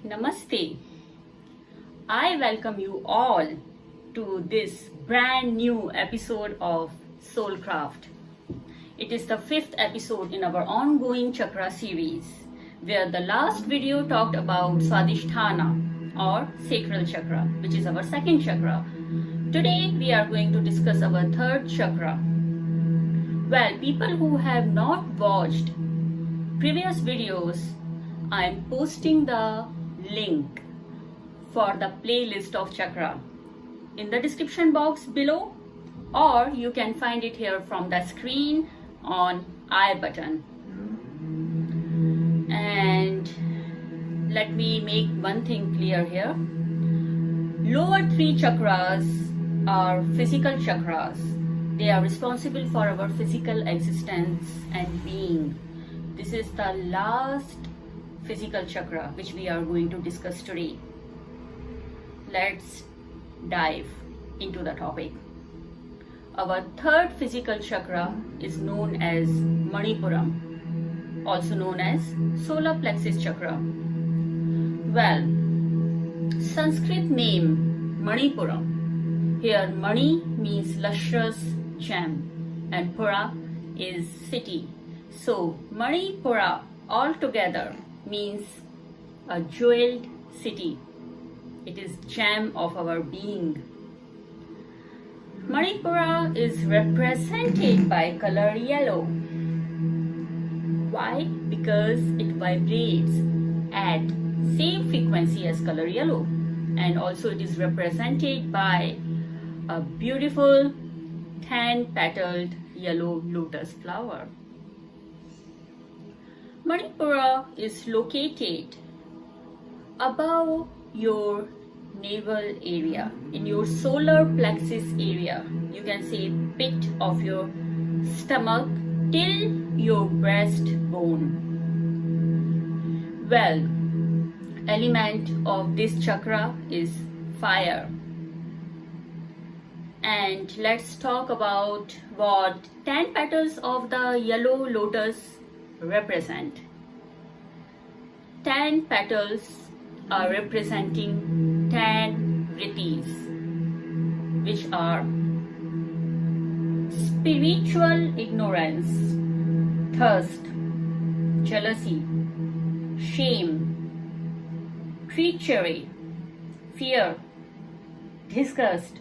Namaste. I welcome you all to this brand new episode of Soulcraft. It is the fifth episode in our ongoing chakra series, where the last video talked about Swadhisthana or sacral chakra, which is our second chakra. Today we are going to discuss our third chakra. Well, people who have not watched previous videos, I am posting the link for the playlist of chakra in the description box below, or you can find it here from the screen on I button. And let me make one thing clear here. Lower three chakras are physical chakras. They are responsible for our physical existence and being. This is the last physical chakra which we are going to discuss today. Let's dive into the topic. Our third physical chakra is known as Manipuram, also known as solar plexus chakra. Well, Sanskrit name Manipuram. Here Mani means lustrous gem and Pura is city. So Manipura altogether means a jeweled city. It is gem of our being. Manipura is represented by color yellow. Why? Because it vibrates at same frequency as color yellow, and also it is represented by a beautiful 10-petaled yellow lotus flower. Manipura is located above your navel area, in your solar plexus area. You can say pit of your stomach till your breastbone. Well, element of this chakra is fire. And let's talk about what 10 petals of the yellow lotus represent. 10 petals are representing 10 riddhis, which are spiritual ignorance, thirst, jealousy, shame, treachery, fear, disgust,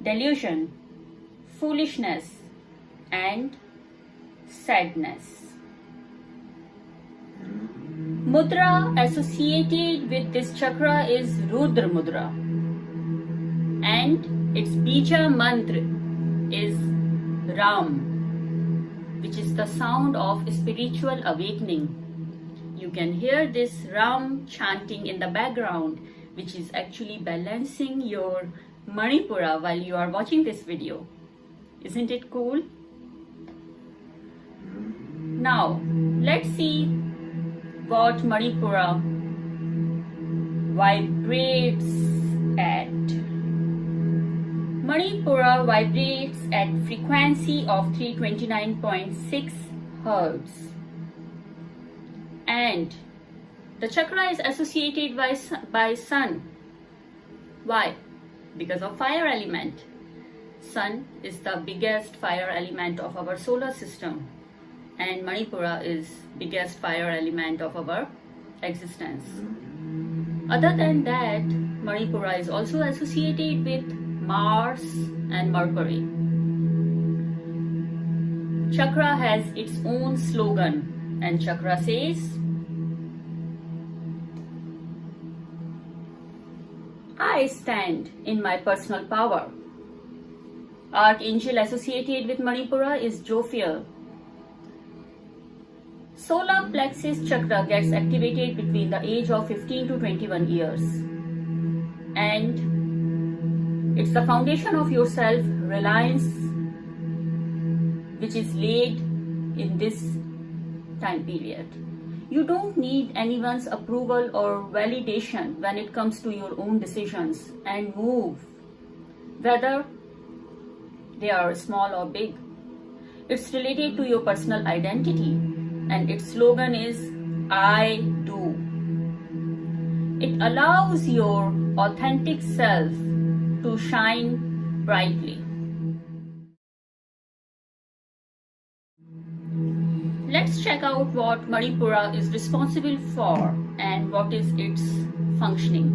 delusion, foolishness, and sadness. Mudra associated with this chakra is Rudra Mudra, and its bija mantra is Ram, which is the sound of spiritual awakening. You can hear this Ram chanting in the background, which is actually balancing your Manipura while you are watching this video. Isn't it cool? Now, let's see what Manipura vibrates at. Manipura vibrates at frequency of 329.6 Hz. And the chakra is associated by sun. Why? Because of fire element. Sun is the biggest fire element of our solar system, and Manipura is biggest fire element of our existence. Other than that, Manipura is also associated with Mars and Mercury. Chakra has its own slogan, and chakra says, I stand in my personal power. Archangel associated with Manipura is Jophiel. Solar plexus chakra gets activated between the age of 15 to 21 years. And it's the foundation of your self-reliance, which is laid in this time period. You don't need anyone's approval or validation when it comes to your own decisions and move, whether they are small or big. It's related to your personal identity, and its slogan is I do. It allows your authentic self to shine brightly. Let's check out what Manipura is responsible for and what is its functioning.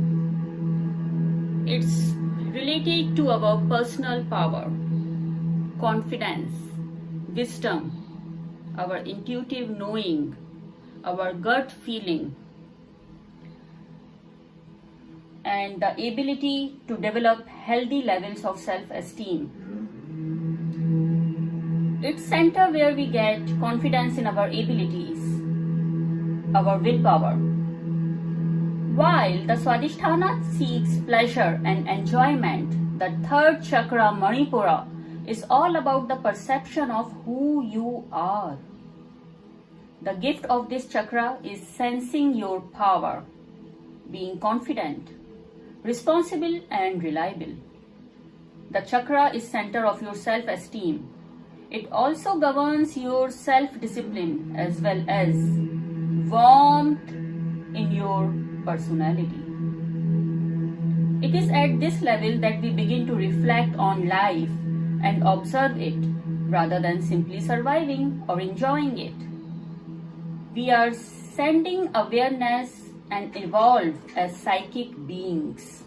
It's related to our personal power, confidence, wisdom, our intuitive knowing, our gut feeling, and the ability to develop healthy levels of self-esteem. It's center where we get confidence in our abilities, our willpower. While the Swadhisthana seeks pleasure and enjoyment, the third chakra, Manipura, is all about the perception of who you are. The gift of this chakra is sensing your power, being confident, responsible and reliable. The chakra is center of your self-esteem. It also governs your self-discipline as well as warmth in your personality. It is at this level that we begin to reflect on life and observe it rather than simply surviving or enjoying it. We are sending awareness and evolve as psychic beings.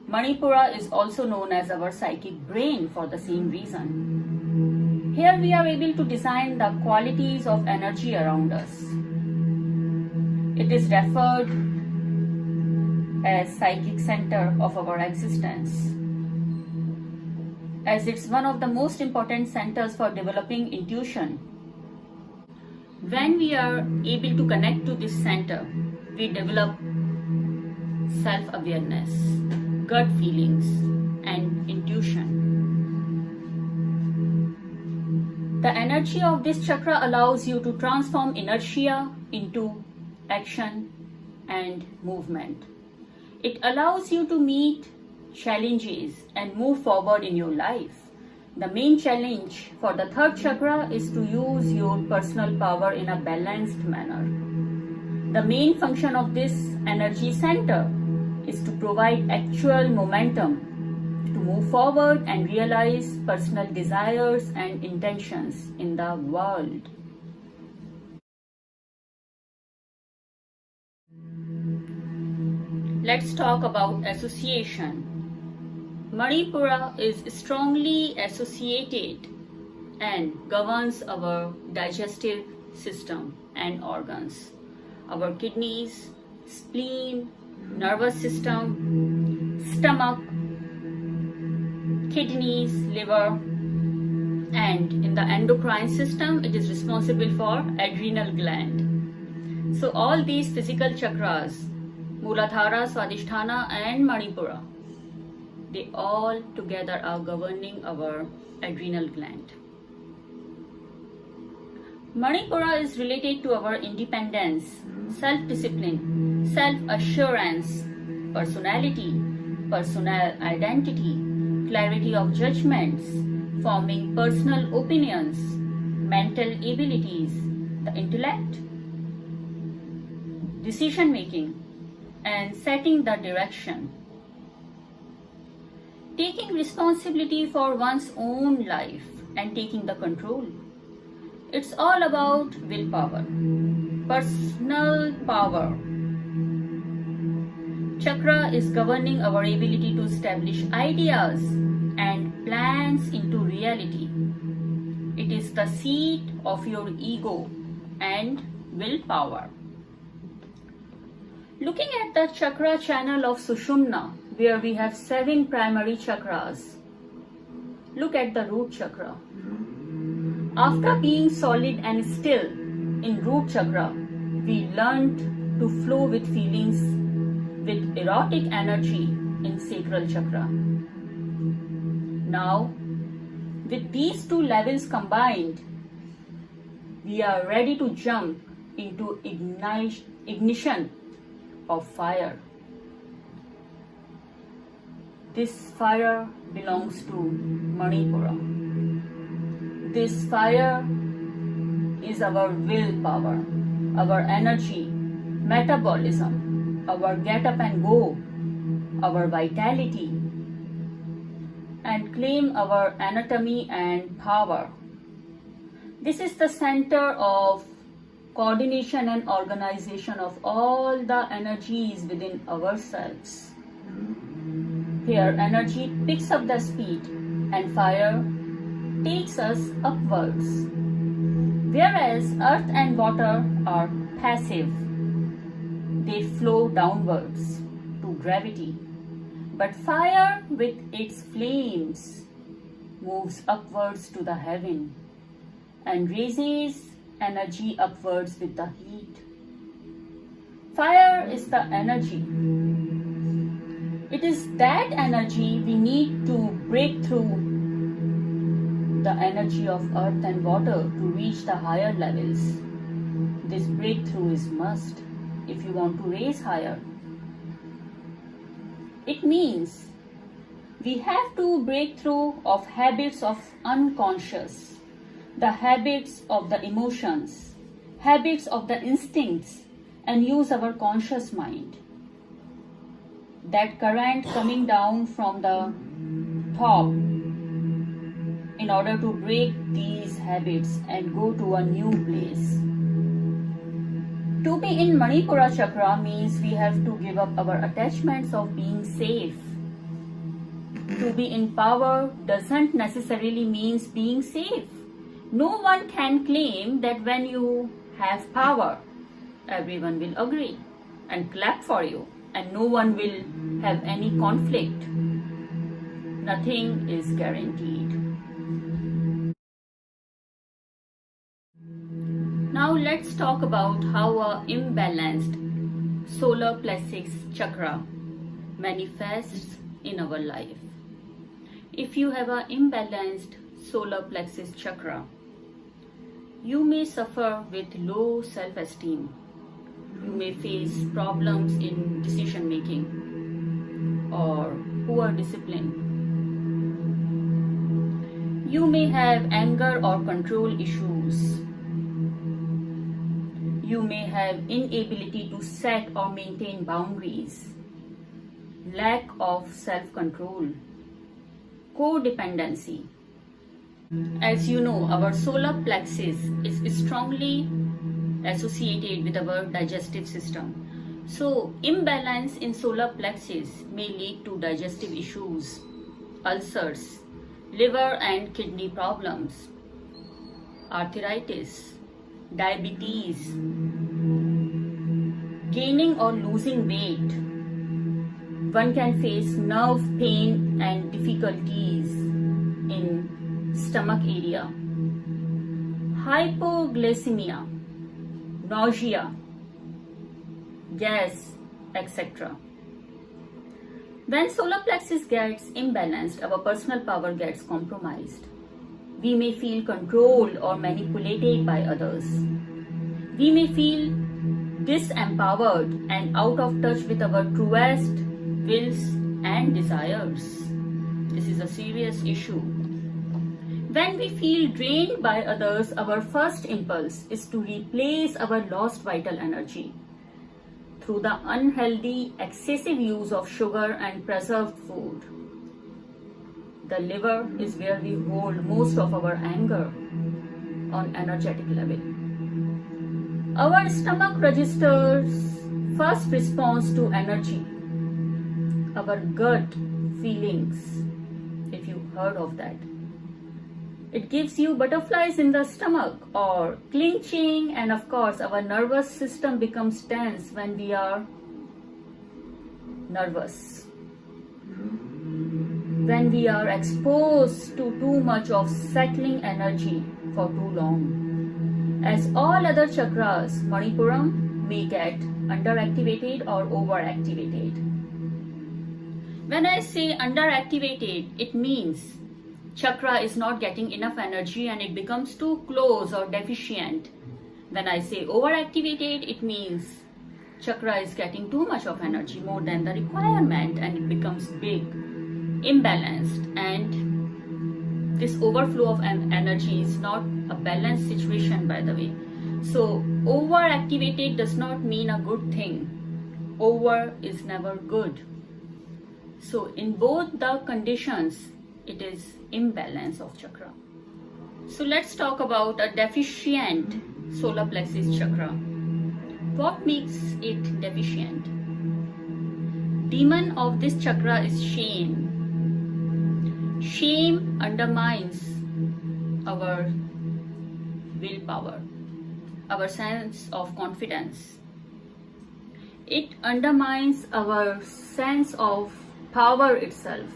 Manipura is also known as our psychic brain for the same reason. Here we are able to design the qualities of energy around us. It is referred as psychic center of our existence, as it's one of the most important centers for developing intuition. When we are able to connect to this center, we develop self-awareness, gut feelings, and intuition. The energy of this chakra allows you to transform inertia into action and movement. It allows you to meet challenges and move forward in your life. The main challenge for the third chakra is to use your personal power in a balanced manner. The main function of this energy center is to provide actual momentum to move forward and realize personal desires and intentions in the world. Let's talk about association. Manipura is strongly associated and governs our digestive system and organs, our kidneys, spleen, nervous system, stomach, kidneys, liver, and in the endocrine system, it is responsible for adrenal gland. So all these physical chakras, Muladhara, Swadhisthana and Manipura, they all together are governing our adrenal gland. Manipura is related to our independence, self-discipline, self-assurance, personality, personal identity, clarity of judgments, forming personal opinions, mental abilities, the intellect, decision making, and setting the direction. Taking responsibility for one's own life and taking the control. It's all about willpower, personal power. Chakra is governing our ability to establish ideas and plans into reality. It is the seat of your ego and willpower. Looking at the chakra channel of Sushumna, where we have 7 primary chakras, look at the root chakra. After being solid and still in root chakra, we learned to flow with feelings with erotic energy in sacral chakra. Now, with these 2 levels combined, we are ready to jump into ignition of fire. This fire belongs to Manipura. This fire is our willpower, our energy, metabolism, our get up and go, our vitality, and claim our anatomy and power. This is the center of coordination and organization of all the energies within ourselves. Here, energy picks up the speed and fire takes us upwards. Whereas earth and water are passive, they flow downwards to gravity. But fire with its flames moves upwards to the heaven and raises energy upwards with the heat. Fire is the energy. It is that energy we need to break through the energy of earth and water to reach the higher levels. This breakthrough is must if you want to raise higher. It means we have to break through of habits of unconscious, the habits of the emotions, habits of the instincts, and use our conscious mind. That current coming down from the top in order to break these habits and go to a new place. To be in Manipura chakra means we have to give up our attachments of being safe. To be in power doesn't necessarily means being safe. No one can claim that when you have power, everyone will agree and clap for you, and no one will have any conflict. Nothing is guaranteed. Now let's talk about how a imbalanced solar plexus chakra manifests in our life. If you have an imbalanced solar plexus chakra, you may suffer with low self-esteem. You may face problems in decision making or poor discipline. You may have anger or control issues. You may have inability to set or maintain boundaries, lack of self-control, codependency. As you know, our solar plexus is strongly associated with our digestive system. So, imbalance in solar plexus may lead to digestive issues, ulcers, liver and kidney problems, arthritis, diabetes, gaining or losing weight. One can face nerve pain and difficulties in stomach area, hypoglycemia, nausea, gas, etc. When solar plexus gets imbalanced, our personal power gets compromised. We may feel controlled or manipulated by others. We may feel disempowered and out of touch with our truest wills and desires. This is a serious issue. When we feel drained by others, our first impulse is to replace our lost vital energy through the unhealthy, excessive use of sugar and preserved food. The liver is where we hold most of our anger on energetic level. Our stomach registers first response to energy. Our gut feelings, if you heard of that. It gives you butterflies in the stomach or clenching, and of course our nervous system becomes tense when we are nervous. When we are exposed to too much of settling energy for too long. As all other chakras, Manipuram may get underactivated or overactivated. When I say underactivated, it means chakra is not getting enough energy and it becomes too close or deficient. When I say overactivated, it means chakra is getting too much of energy, more than the requirement, and it becomes big, imbalanced, and this overflow of energy is not a balanced situation, by the way. So, overactivated does not mean a good thing. Over is never good. So, in both the conditions, it is imbalance of chakra. So, let's talk about a deficient solar plexus chakra. What makes it deficient? Demon of this chakra is shame. Shame undermines our willpower, our sense of confidence. It undermines our sense of power itself,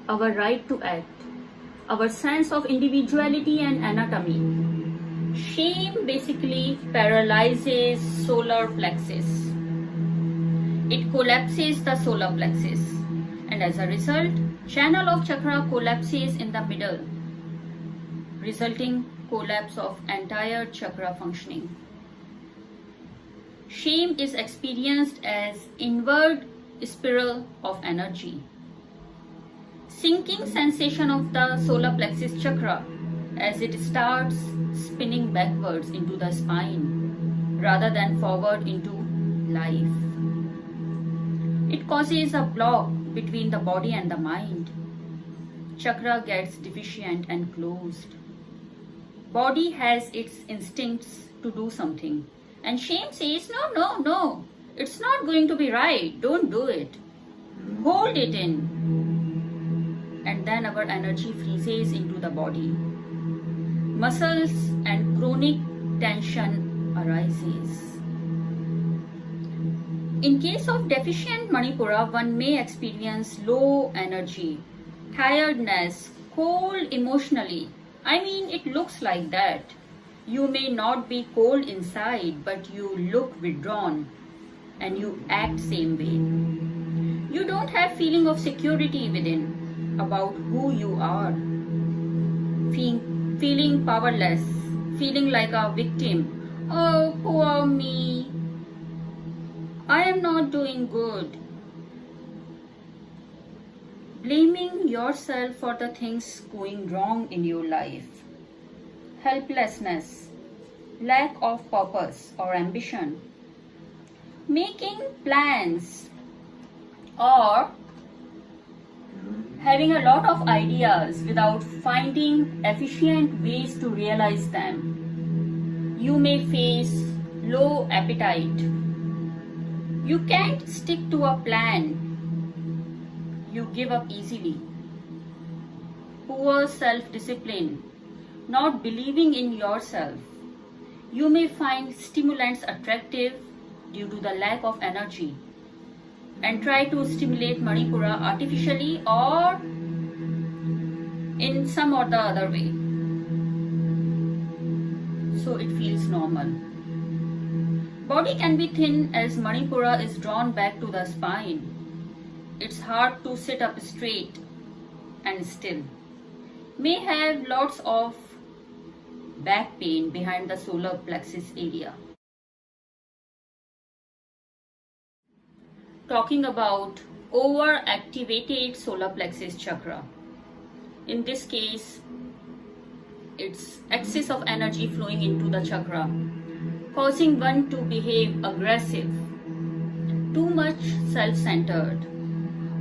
our right to act, our sense of individuality and anatomy. Shame basically paralyzes solar plexus. It collapses the solar plexus, and as a result, channel of chakra collapses in the middle, resulting collapse of entire chakra functioning. Shame is experienced as inward spiral of energy. Sinking sensation of the solar plexus chakra as it starts spinning backwards into the spine rather than forward into life. It causes a block between the body and the mind. Chakra gets deficient and closed. Body has its instincts to do something, and shame says, no, it's not going to be right, don't do it. Hold it in. And then our energy freezes into the body. Muscles and chronic tension arises. In case of deficient Manipura, one may experience low energy, tiredness, cold emotionally. I mean, it looks like that. You may not be cold inside, but you look withdrawn and you act same way. You don't have feeling of security within about who you are. Feeling powerless, feeling like a victim. Oh, poor me. I am not doing good. Blaming yourself for the things going wrong in your life. Helplessness, lack of purpose or ambition. Making plans or having a lot of ideas without finding efficient ways to realize them. You may face low appetite. You can't stick to a plan. You give up easily. Poor self-discipline, not believing in yourself. You may find stimulants attractive due to the lack of energy and try to stimulate Manipura artificially or in some or the other way. So it feels normal. Body can be thin as Manipura is drawn back to the spine. It's hard to sit up straight and still. May have lots of back pain behind the solar plexus area. Talking about overactivated solar plexus chakra. In this case, it's excess of energy flowing into the chakra, causing one to behave aggressive, too much self-centered,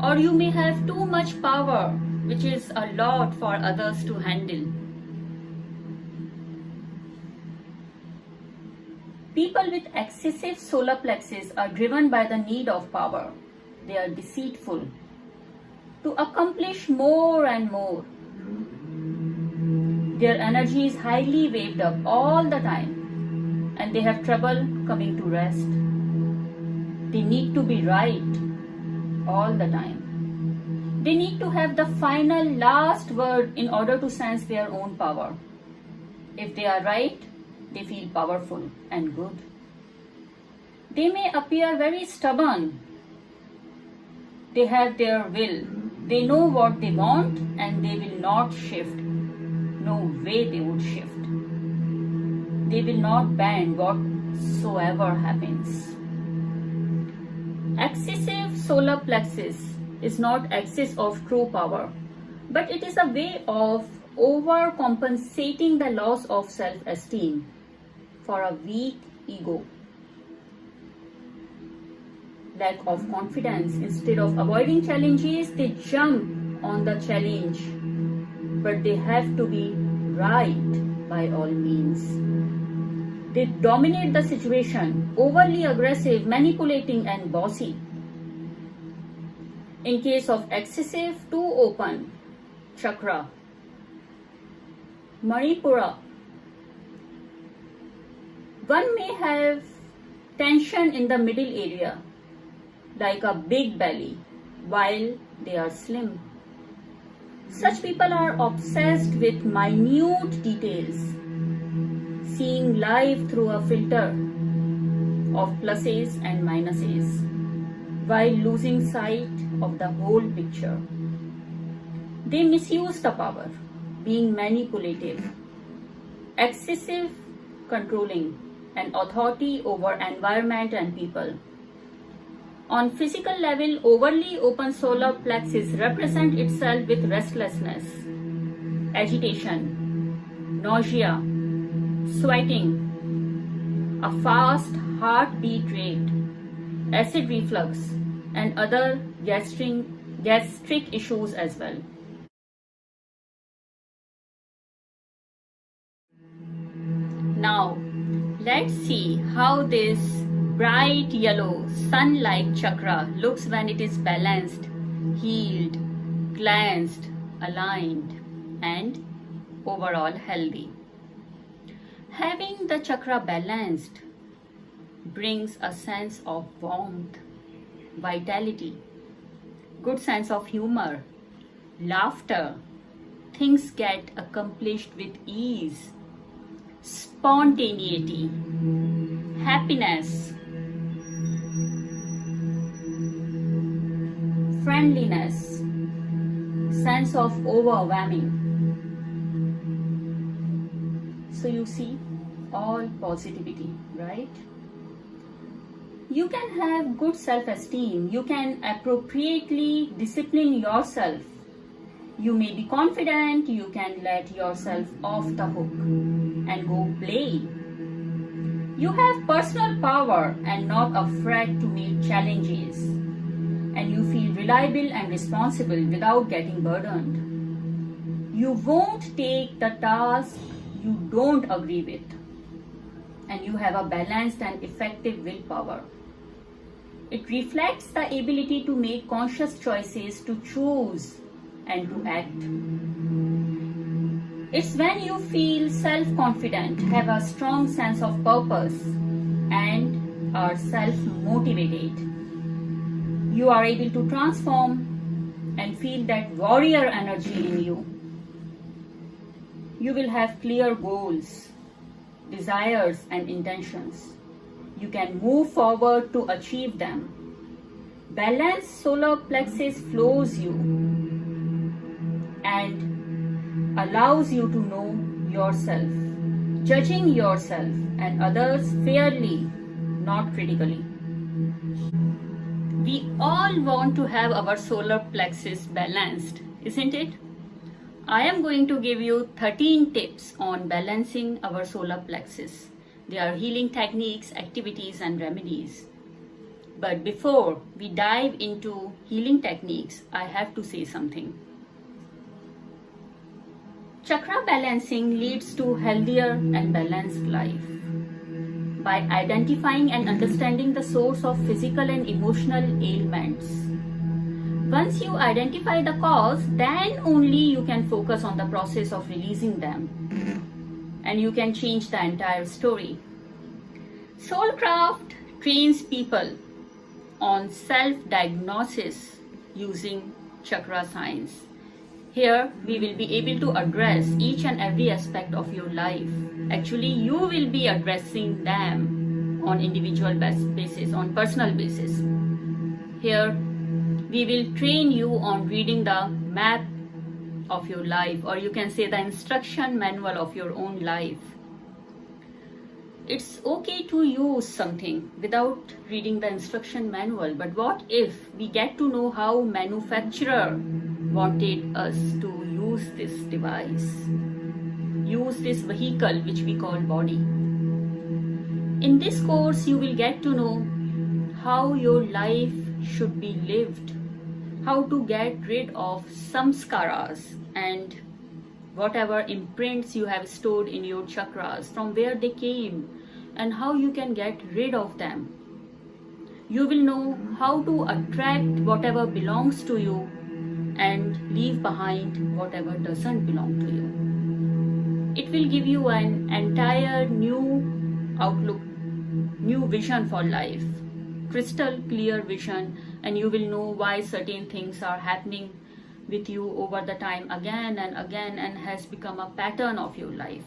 or you may have too much power, which is a lot for others to handle. People with excessive solar plexus are driven by the need of power. They are deceitful to accomplish more and more. Their energy is highly waved up all the time and they have trouble coming to rest. They need to be right all the time. They need to have the final last word in order to sense their own power. If they are right, they feel powerful and good. They may appear very stubborn. They have their will. They know what they want and they will not shift. No way they would shift. They will not bend whatsoever happens. Excessive solar plexus is not excess of true power, but it is a way of overcompensating the loss of self-esteem. for a weak ego. Lack of confidence. Instead of avoiding challenges, they jump on the challenge. But they have to be right by all means. They dominate the situation, overly aggressive, manipulating, and bossy. In case of excessive, too open chakra, Manipura, one may have tension in the middle area, like a big belly, while they are slim. Such people are obsessed with minute details, seeing life through a filter of pluses and minuses, while losing sight of the whole picture. They misuse the power, being manipulative, excessive controlling, and authority over environment and people. On physical level, overly open solar plexus represent itself with restlessness, agitation, nausea, sweating, a fast heartbeat rate, acid reflux, and other gastric issues as well. Now, let's see how this bright yellow sun-like chakra looks when it is balanced, healed, cleansed, aligned, and overall healthy. Having the chakra balanced brings a sense of warmth, vitality, good sense of humor, laughter. Things get accomplished with ease, spontaneity, happiness, friendliness, sense of overwhelming. So you see, all positivity, right? You can have good self-esteem. You can appropriately discipline yourself. You may be confident. You can let yourself off the hook and go play. You have personal power and not afraid to meet challenges. And you feel reliable and responsible without getting burdened. You won't take the task you don't agree with. And you have a balanced and effective willpower. It reflects the ability to make conscious choices, to choose and to act. It's when you feel self-confident, have a strong sense of purpose, and are self-motivated. You are able to transform and feel that warrior energy in you. You will have clear goals, desires, and intentions. You can move forward to achieve them. Balanced solar plexus flows you and allows you to know yourself, judging yourself and others fairly, not critically. We all want to have our solar plexus balanced, isn't it? I am going to give you 13 tips on balancing our solar plexus. They are healing techniques, activities, and remedies. But before we dive into healing techniques, I have to say something. Chakra balancing leads to healthier and balanced life. By identifying and understanding the source of physical and emotional ailments. Once you identify the cause, then only you can focus on the process of releasing them. And you can change the entire story. Soulcraft trains people on self-diagnosis using chakra science. Here, we will be able to address each and every aspect of your life. Actually, you will be addressing them on individual basis, on personal basis. Here, we will train you on reading the map of your life, or you can say the instruction manual of your own life. It's okay to use something without reading the instruction manual, but what if we get to know how manufacturer wanted us to use this device, use this vehicle which we call body? In this course, you will get to know how your life should be lived, how to get rid of samskaras and whatever imprints you have stored in your chakras, from where they came, and how you can get rid of them. You will know how to attract whatever belongs to you and leave behind whatever doesn't belong to you. It will give you an entire new outlook, new vision for life, crystal clear vision, and you will know why certain things are happening with you over the time again and again and has become a pattern of your life.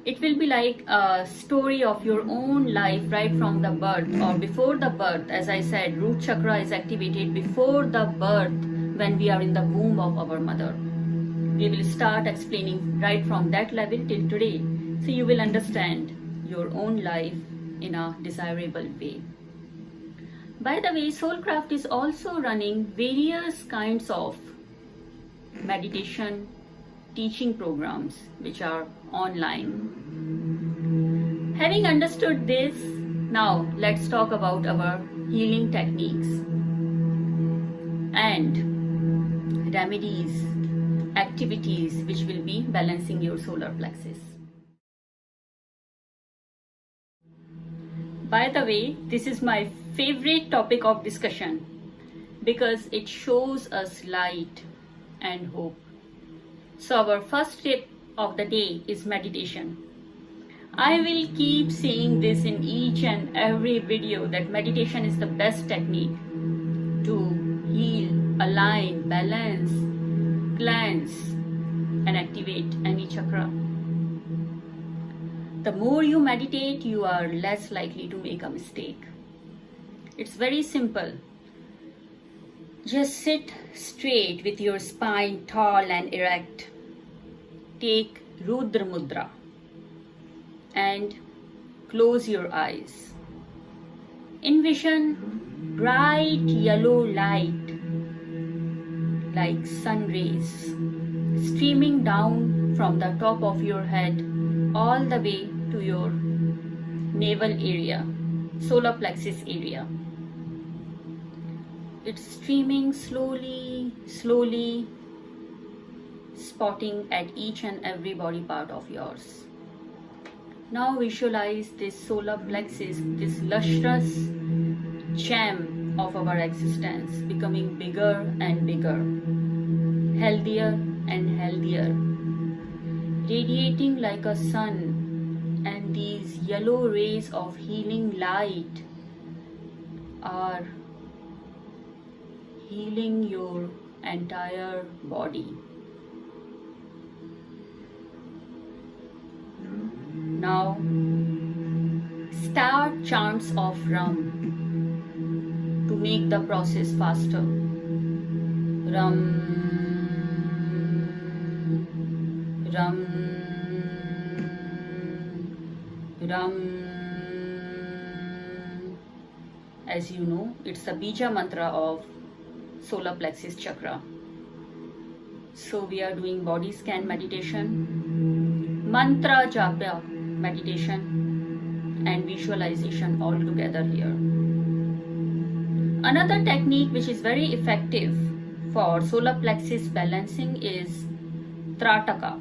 It will be like a story of your own life right from the birth or before the birth. As I said, root chakra is activated before the birth when we are in the womb of our mother. We will start explaining right from that level till today, so you will understand your own life in a desirable way. By the way, Soulcraft is also running various kinds of meditation teaching programs which are online. Having understood this, now let's talk about our healing techniques and remedies, activities which will be balancing your solar plexus. By the way, this is my favorite topic of discussion because it shows us light and hope. So our first tip of the day is meditation. I will keep saying this in each and every video that meditation is the best technique to heal, align, balance, cleanse and activate any chakra. The more you meditate, you are less likely to make a mistake. It's very simple. Just sit straight with your spine tall and erect. Take Rudra Mudra and close your eyes. Envision bright yellow light like sun rays streaming down from the top of your head all the way to your navel area, solar plexus area. It's streaming slowly, slowly, spotting at each and every body part of yours. Now visualize this solar plexus, this lustrous gem of our existence, becoming bigger and bigger, healthier and healthier, radiating like a sun, and these yellow rays of healing light are healing your entire body. Now start chants of Ram to make the process faster. Ram, Ram, Ram. As you know, it's the Bija mantra of solar plexus chakra. So we are doing body scan meditation, mantra japa meditation and visualization all together here. Another technique which is very effective for solar plexus balancing is Trataka.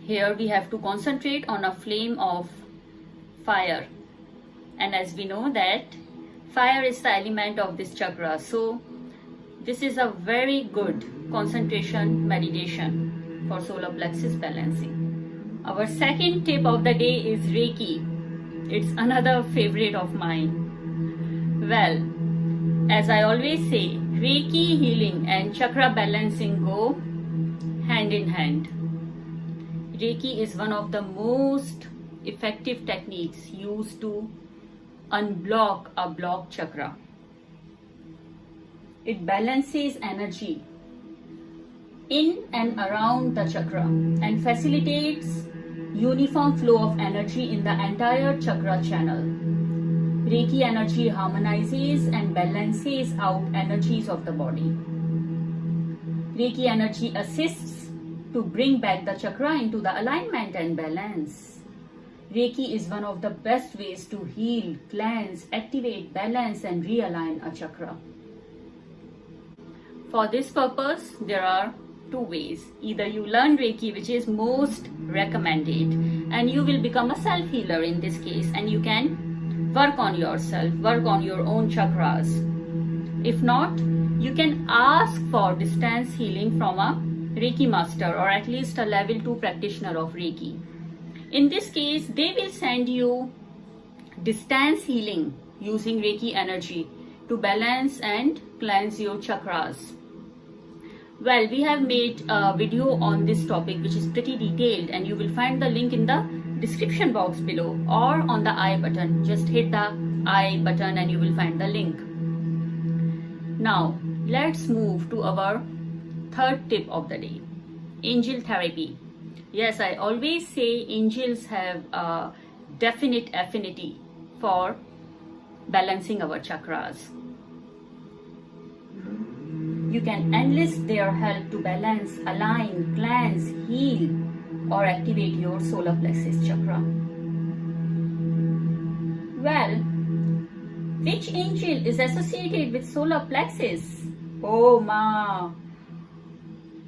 Here we have to concentrate on a flame of fire, and as we know that fire is the element of this chakra, so this is a very good concentration meditation for solar plexus balancing. Our second tip of the day is Reiki. It's another favorite of mine. Well, as I always say, Reiki healing and chakra balancing go hand in hand. Reiki is one of the most effective techniques used to unblock a blocked chakra. It balances energy in and around the chakra and facilitates uniform flow of energy in the entire chakra channel. Reiki energy harmonizes and balances out energies of the body. Reiki energy assists to bring back the chakra into the alignment and balance. Reiki is one of the best ways to heal, cleanse, activate, balance and realign a chakra. For this purpose, there are two ways. Either you learn Reiki, which is most recommended, and you will become a self-healer in this case, and you can work on yourself, work on your own chakras. If not, you can ask for distance healing from a Reiki master or at least a level 2 practitioner of Reiki. In this case, they will send you distance healing using Reiki energy to balance and cleanse your chakras. Well, we have made a video on this topic which is pretty detailed, and you will find the link in the description box below or on the I button. Just hit the I button and you will find the link. Now, let's move to our third tip of the day, angel therapy. Yes, I always say angels have a definite affinity for balancing our chakras. You can enlist their help to balance, align, cleanse, heal, or activate your solar plexus chakra. Well, which angel is associated with solar plexus? Oh ma!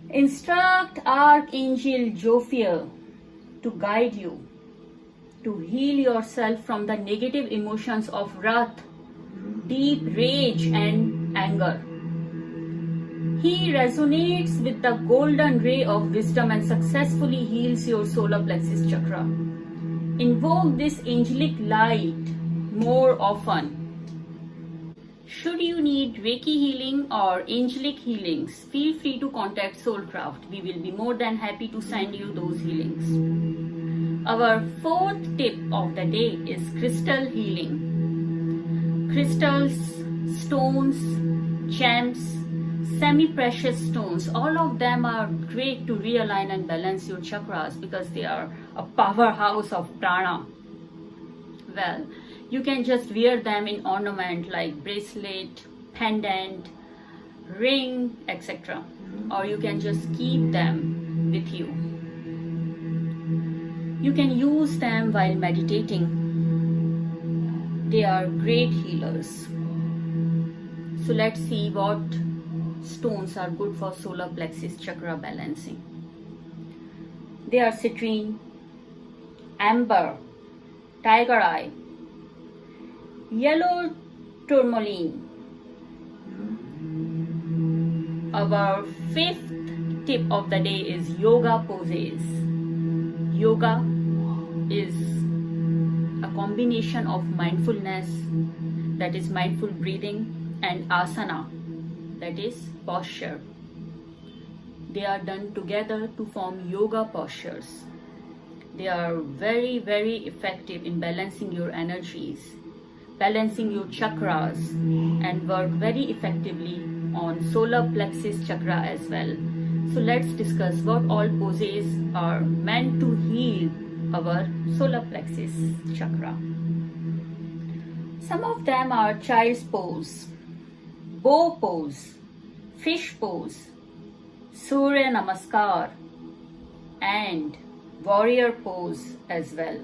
Instruct Archangel Jophiel to guide you, to heal yourself from the negative emotions of wrath, deep rage and anger. He resonates with the golden ray of wisdom and successfully heals your solar plexus chakra. Invoke this angelic light more often. Should you need Reiki healing or angelic healings, feel free to contact Soulcraft. We will be more than happy to send you those healings. Our fourth tip of the day is crystal healing. Crystals, stones, gems, semi-precious stones, all of them are great to realign and balance your chakras because they are a powerhouse of prana. Well, you can just wear them in ornament like bracelet, pendant, ring, etc. Or you can just keep them with you. You can use them while meditating. They are great healers. So let's see what stones are good for solar plexus chakra balancing. They are citrine, amber, tiger eye, yellow tourmaline. Our fifth tip of the day is yoga poses. Yoga is a combination of mindfulness, that is mindful breathing, and asana, that is posture. They are done together to form yoga postures. They are very, very effective in balancing your energies, balancing your chakras, and work very effectively on solar plexus chakra as well. So let's discuss what all poses are meant to heal our solar plexus chakra. Some of them are child's pose, bow pose, fish pose, Surya Namaskar, and warrior pose as well.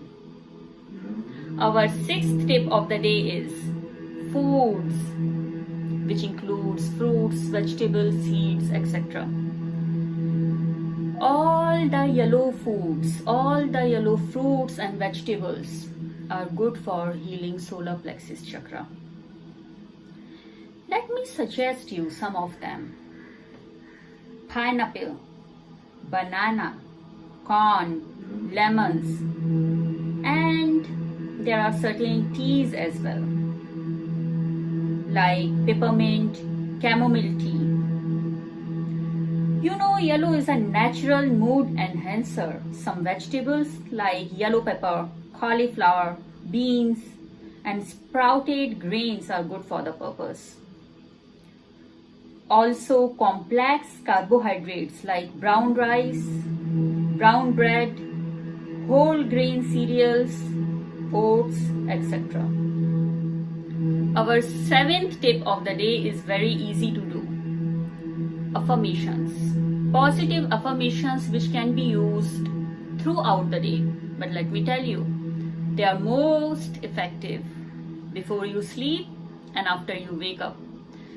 Our sixth tip of the day is foods, which includes fruits, vegetables, seeds, etc. All the yellow foods, all the yellow fruits and vegetables are good for healing solar plexus chakra. Let me suggest you some of them. Pineapple, banana, corn, lemons, and there are certain teas as well, like peppermint, chamomile tea. You know, yellow is a natural mood enhancer. Some vegetables like yellow pepper, cauliflower, beans, and sprouted grains are good for the purpose. Also, complex carbohydrates like brown rice, brown bread, whole grain cereals, oats, etc. Our seventh tip of the day is very easy to do. Affirmations. Positive affirmations which can be used throughout the day. But let me tell you, They are most effective before you sleep and after you wake up.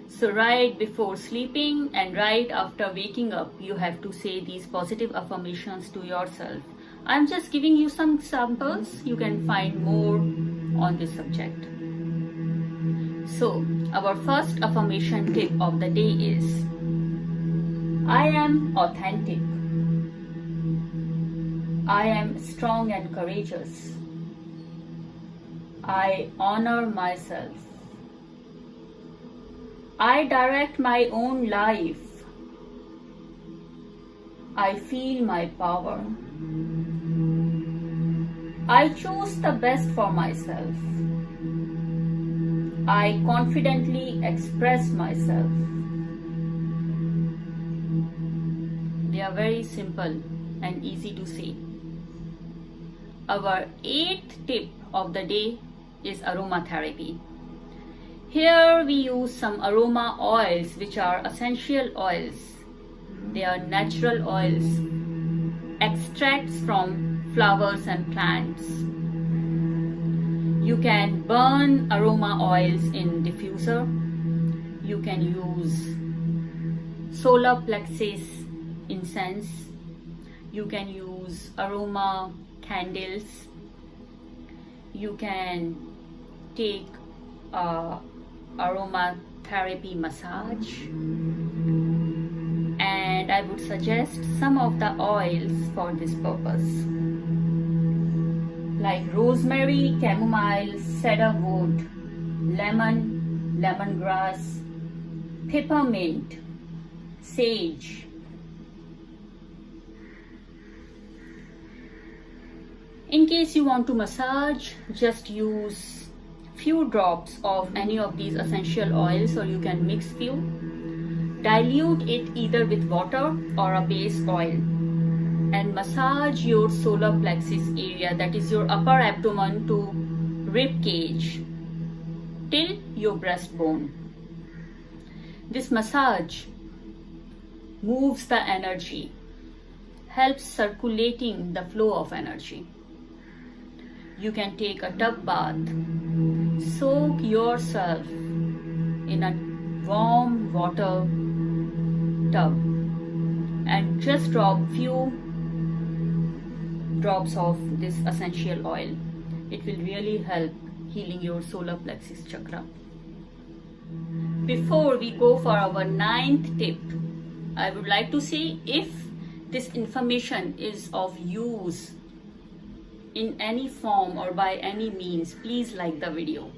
So right before sleeping and right after waking up, you have to say these positive affirmations to yourself. I'm just giving you some examples. You can find more on this subject. So our first affirmation tip of the day is, I am authentic. I am strong and courageous. I honor myself. I direct my own life. I feel my power. I choose the best for myself. I confidently express myself. They are very simple and easy to say. Our 8th tip of the day is aromatherapy. Here we use some aroma oils, which are essential oils. They are natural oils, extracts from flowers and plants. You can burn aroma oils in diffuser. You can use solar plexus incense. You can use aroma candles. You can take aromatherapy massage, and I would suggest some of the oils for this purpose, like rosemary, chamomile, cedarwood, lemon, lemongrass, peppermint, sage. In case you want to massage, just use few drops of any of these essential oils, or you can mix few. Dilute it either with water or a base oil and massage your solar plexus area, that is your upper abdomen to rib cage till your breastbone. This massage moves the energy, helps circulating the flow of energy. You can take a tub bath, soak yourself in a warm water tub and just drop few drops of this essential oil. It will really help healing your solar plexus chakra. Before we go for our 9th tip, I would like to say, if this information is of use in any form or by any means, please like the video.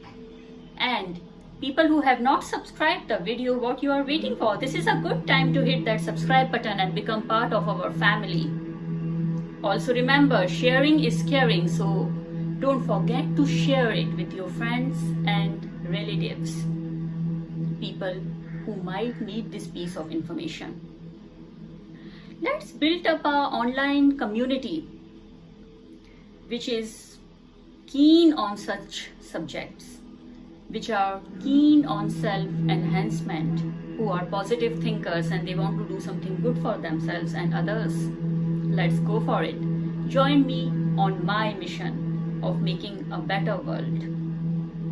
And people who have not subscribed the video, what you are waiting for? This is a good time to hit that subscribe button and become part of our family. Also remember, sharing is caring, so don't forget to share it with your friends and relatives, people who might need this piece of information. Let's build up our online community which is keen on such subjects, which are keen on self-enhancement, who are positive thinkers and they want to do something good for themselves and others. Let's go for it. Join me on my mission of making a better world.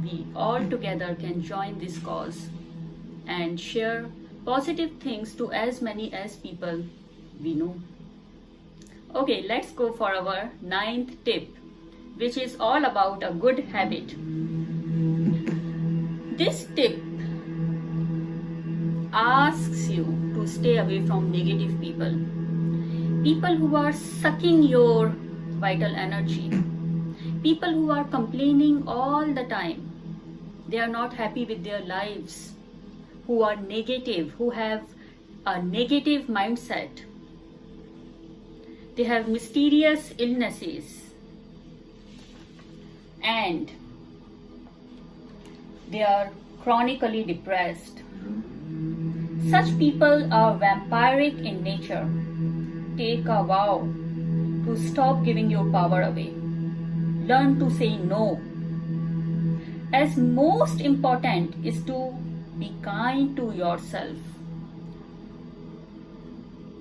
We all together can join this cause and share positive things to as many as people we know. Okay, let's go for our 9th tip, which is all about a good habit. This tip asks you to stay away from negative people. People who are sucking your vital energy. People who are complaining all the time. They are not happy with their lives. Who are negative, who have a negative mindset. They have mysterious illnesses and they are chronically depressed. Such people are vampiric in nature. Take a vow to stop giving your power away. Learn to say no. As most important is to be kind to yourself.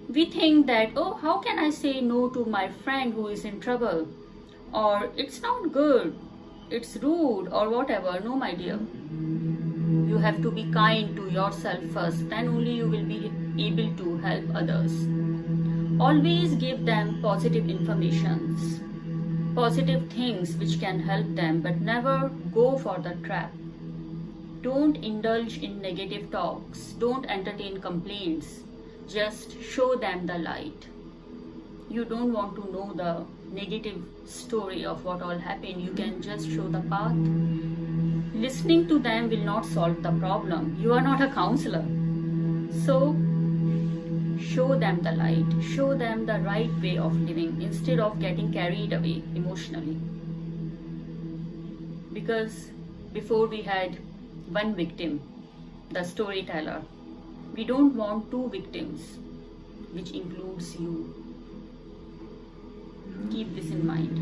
We think that, oh, how can I say no to my friend who is in trouble? or it's not good, it's rude, or whatever. No, my dear. You have to be kind to yourself first, then only you will be able to help others. Always give them positive informations, positive things which can help them, but never go for the trap. Don't indulge in negative talks, don't entertain complaints, just show them the light. You don't want to know the negative story of what all happened, you can just show the path. Listening to them will not solve the problem. You are not a counselor. So, show them the light, show them the right way of living instead of getting carried away emotionally. Because before we had one victim, the storyteller. We don't want two victims, which includes you. Keep this in mind.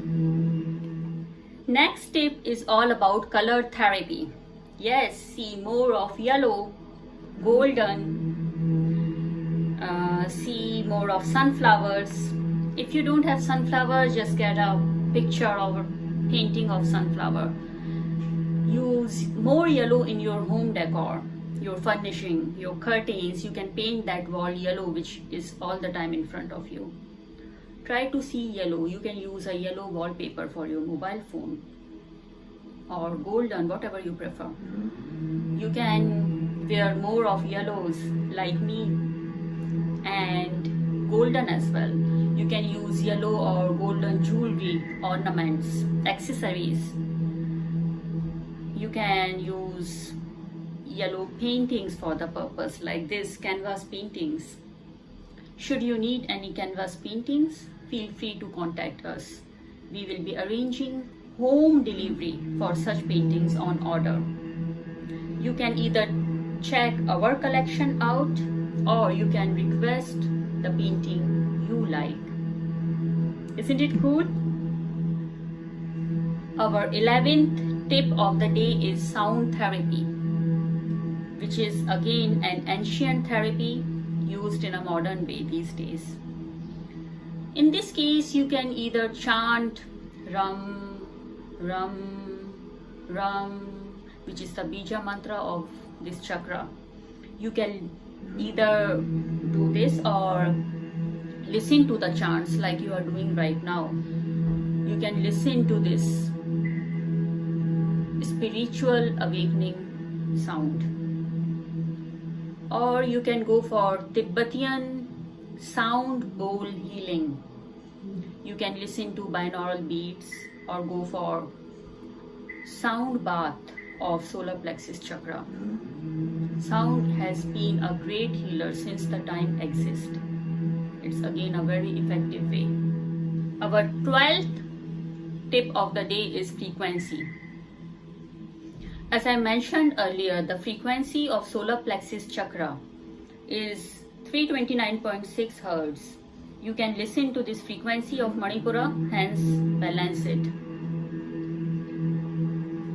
Next tip is all about color therapy. Yes, see more of yellow, golden, see more of sunflowers. If you don't have sunflower, just get a picture or painting of sunflower. Use more yellow in your home decor, your furnishing, your curtains. You can paint that wall yellow, which is all the time in front of you. Try to see yellow. You can use a yellow wallpaper for your mobile phone, or golden, whatever you prefer. You can wear more of yellows like me, and golden as well. You can use yellow or golden jewelry, ornaments, accessories. You can use yellow paintings for the purpose, like this, canvas paintings. Should you need any canvas paintings, feel free to contact us. We will be arranging home delivery for such paintings on order. You can either check our collection out, or you can request the painting you like. Isn't it cool? Our 11th tip of the day is sound therapy, which is again an ancient therapy used in a modern way these days. In this case, you can either chant Ram, Ram, Ram, which is the bija mantra of this chakra. You can either do this or listen to the chants like you are doing right now. You can listen to this spiritual awakening sound. Or you can go for Tibetan sound bowl healing. You can listen to binaural beats or go for sound bath of solar plexus chakra. Sound has been a great healer since the time exists. It's again a very effective way. Our 12th tip of the day is frequency. As I mentioned earlier, the frequency of solar plexus chakra is 329.6 Hz. You can listen to this frequency of Manipura, hence balance it.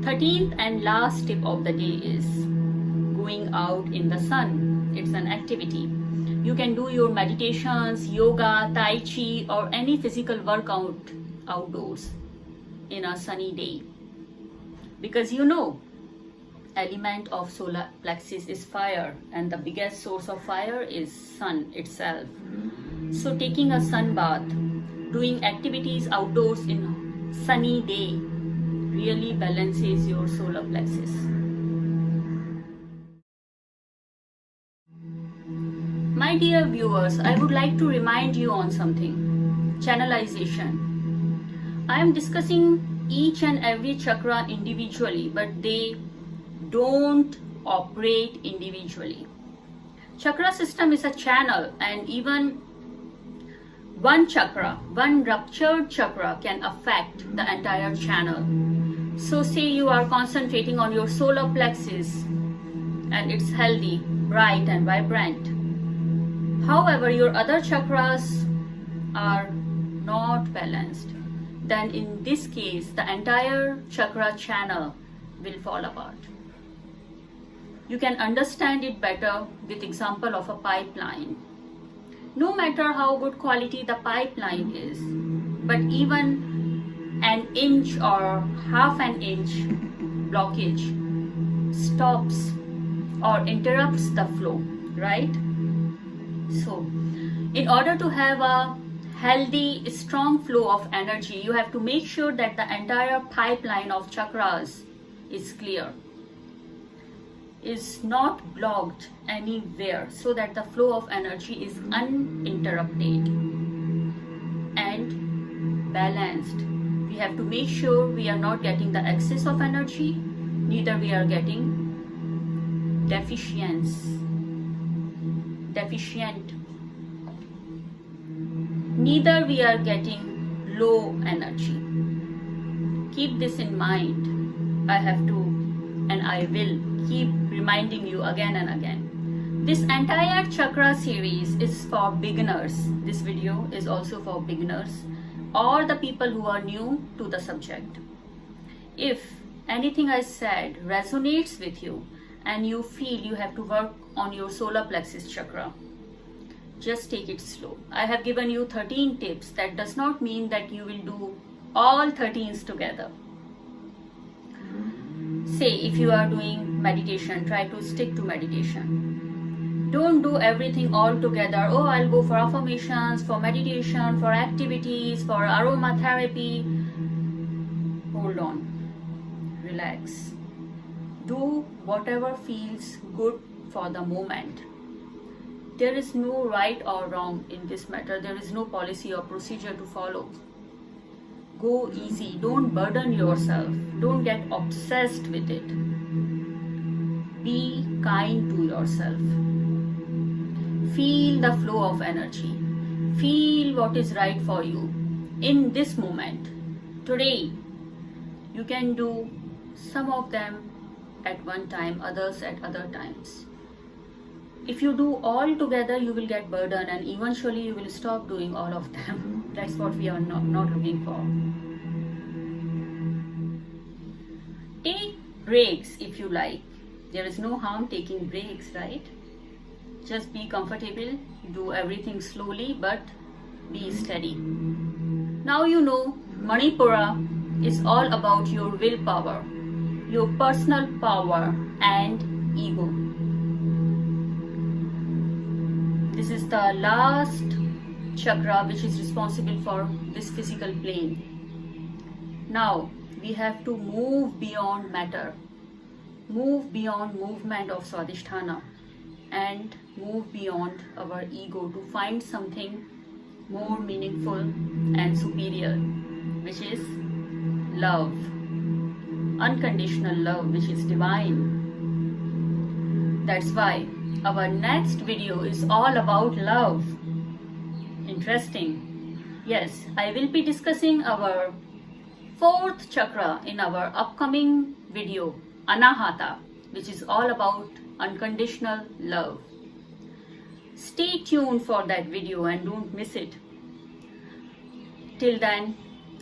13th and last tip of the day is going out in the sun. It's an activity. You can do your meditations, yoga, tai chi, or any physical workout outdoors in a sunny day. Because you know, element of solar plexus is fire, and the biggest source of fire is sun itself. So taking a sun bath, doing activities outdoors in sunny day really balances your solar plexus. My dear viewers, I would like to remind you on something. Channelization. I am discussing each and every chakra individually, but they don't operate individually. Chakra system is a channel, and even one chakra, one ruptured chakra can affect the entire channel. So say you are concentrating on your solar plexus and it's healthy, bright and vibrant. However, your other chakras are not balanced. Then in this case, the entire chakra channel will fall apart. You can understand it better with example of a pipeline. No matter how good quality the pipeline is, but even an inch or half an inch blockage stops or interrupts the flow, right? So, in order to have a healthy, strong flow of energy, you have to make sure that the entire pipeline of chakras is clear, is not blocked anywhere, so that the flow of energy is uninterrupted and balanced. We have to make sure we are not getting the excess of energy, neither we are getting deficient. Neither we are getting low energy. Keep this in mind. I have to, and I will keep reminding you again and again. This entire chakra series is for beginners. This video is also for beginners or the people who are new to the subject. If anything I said resonates with you and you feel you have to work on your solar plexus chakra, just take it slow. I have given you 13 tips. That does not mean that you will do all 13s together. Say if you are doing meditation, try to stick to meditation. Don't do everything all together. Oh, I'll go for affirmations, for meditation, for activities, for aromatherapy. Hold on. Relax. Do whatever feels good for the moment. There is no right or wrong in this matter. There is no policy or procedure to follow. Go easy. Don't burden yourself. Don't get obsessed with it. Be kind to yourself. Feel the flow of energy. Feel what is right for you in this moment. Today, you can do some of them at one time, others at other times. If you do all together, you will get burdened and eventually you will stop doing all of them. That's what we are not looking for. Take breaks if you like. There is no harm taking breaks, right? Just be comfortable, do everything slowly, but be steady. Now you know Manipura is all about your willpower, your personal power and ego. This is the last chakra which is responsible for this physical plane. Now we have to move beyond matter, move beyond movement of Swadhisthana, and move beyond our ego to find something more meaningful and superior, which is love, unconditional love, which is divine. That's why our next video is all about love. Interesting. Yes, I will be discussing our 4th chakra in our upcoming video, Anahata, which is all about unconditional love. Stay tuned for that video and don't miss it. Till then,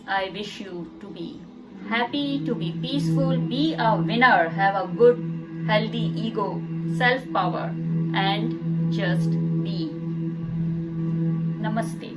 I wish you to be happy, to be peaceful, be a winner, have a good, healthy ego, self-power, and just be. Namaste.